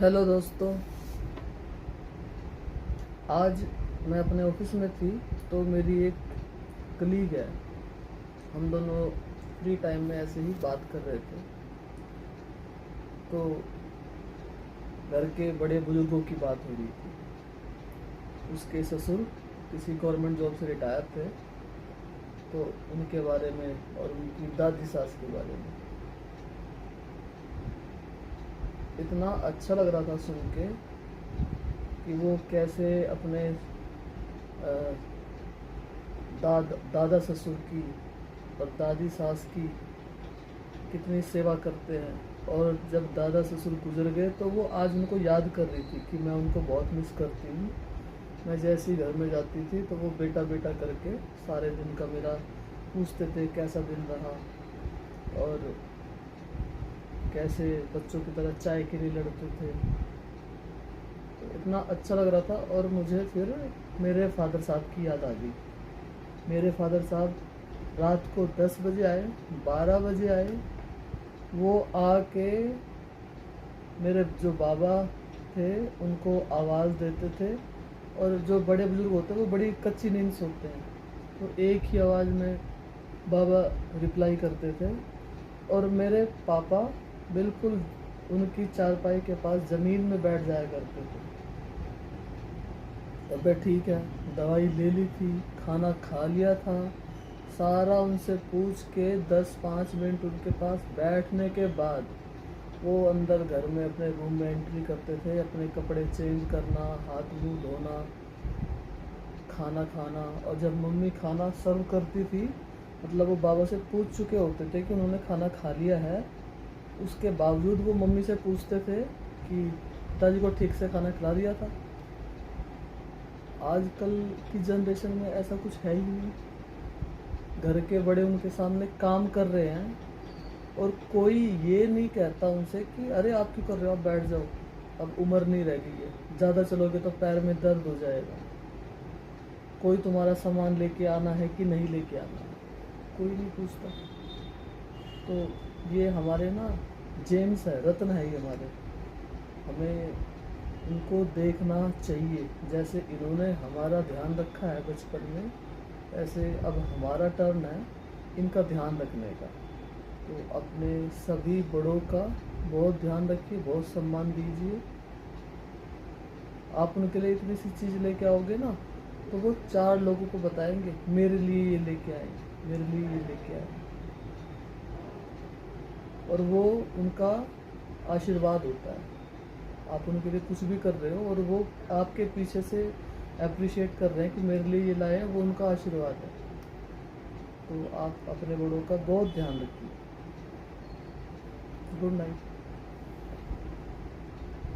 Hello दोस्तों। आज मैं अपने ऑफिस में थी तो मेरी एक कलीग है, हम दोनों फ्री टाइम में ऐसे ही बात कर रहे थे। तो घर के बड़े बुजुर्गों की बात हो रही थी। उसके ससुर किसी गवर्नमेंट जॉब से रिटायर थे, तो उनके बारे में और उनकी दादी सास के बारे में इतना अच्छा लग रहा था सुन के कि वो कैसे अपने दादा ससुर की और दादी सास की कितनी सेवा करते हैं। और जब दादा ससुर गुजर गए तो वो आज उनको याद कर रही थी कि मैं उनको बहुत मिस करती हूँ। मैं जैसे ही घर में जाती थी तो वो बेटा बेटा करके सारे दिन का मेरा पूछते थे कैसा दिन रहा, और कैसे बच्चों की तरह चाय के लिए लड़ते थे। तो इतना अच्छा लग रहा था। और मुझे फिर मेरे फादर साहब की याद आ गई। मेरे फादर साहब रात को 10 बजे आए, 12 बजे आए। वो आके मेरे जो बाबा थे उनको आवाज़ देते थे, और जो बड़े बुजुर्ग होते हैं वो बड़ी कच्ची नींद सोते हैं, तो एक ही आवाज़ में बाबा रिप्लाई करते थे। और मेरे पापा बिल्कुल उनकी चारपाई के पास ज़मीन में बैठ जाया करते थे। अबे ठीक है, दवाई ले ली थी, खाना खा लिया था, सारा उनसे पूछ के 10-5 मिनट उनके पास बैठने के बाद वो अंदर घर में अपने रूम में एंट्री करते थे, अपने कपड़े चेंज करना, हाथ मुंह धोना, खाना खाना। और जब मम्मी खाना सर्व करती थी, मतलब वो बाबा से पूछ चुके होते थे कि उन्होंने खाना खा लिया है, उसके बावजूद वो मम्मी से पूछते थे कि पिताजी को ठीक से खाना खिला दिया था। आजकल की जनरेशन में ऐसा कुछ है ही नहीं। घर के बड़े उनके सामने काम कर रहे हैं और कोई ये नहीं कहता उनसे कि अरे आप क्यों कर रहे हो, आप बैठ जाओ, अब उम्र नहीं रह गई है, ज़्यादा चलोगे तो पैर में दर्द हो जाएगा। कोई तुम्हारा सामान लेके आना है कि नहीं लेके आना है, कोई नहीं पूछता। तो ये हमारे ना जेम्स है, रत्न है ये हमारे। हमें इनको देखना चाहिए। जैसे इन्होंने हमारा ध्यान रखा है बचपन में, ऐसे अब हमारा टर्न है इनका ध्यान रखने का। तो अपने सभी बड़ों का बहुत ध्यान रखिए, बहुत सम्मान दीजिए। आप उनके लिए इतनी सी चीज़ लेके आओगे ना, तो वो 4 लोगों को बताएंगे मेरे लिए ये लेके आए, मेरे लिए ये लेके आए। और वो उनका आशीर्वाद होता है। आप उनके लिए कुछ भी कर रहे हो और वो आपके पीछे से अप्रिशिएट कर रहे हैं कि मेरे लिए ये लाए, वो उनका आशीर्वाद है। तो आप अपने बड़ों का बहुत ध्यान रखिए। Good night.